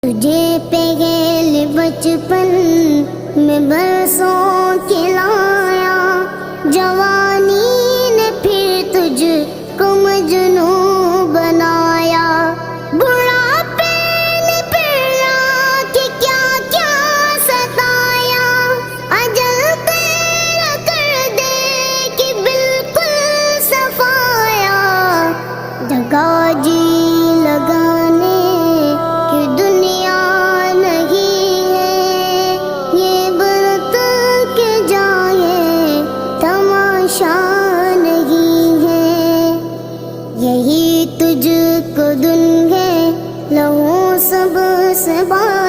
تجھے پہل بچپن میں برسوں کھلایا، جوانی نے پھر تجھ کو مجنوں بنایا، بڑھاپے نے پھر آ کے کیا کیا ستایا، اجل تیرا کر دے کہ بالکل صفایا، جگہ جی لگانے کی دنیا نہیں ہے، یہ برت کے جائے تماشا نہیں ہے، یہی تجھ کو دن ہے لہو سب سے بات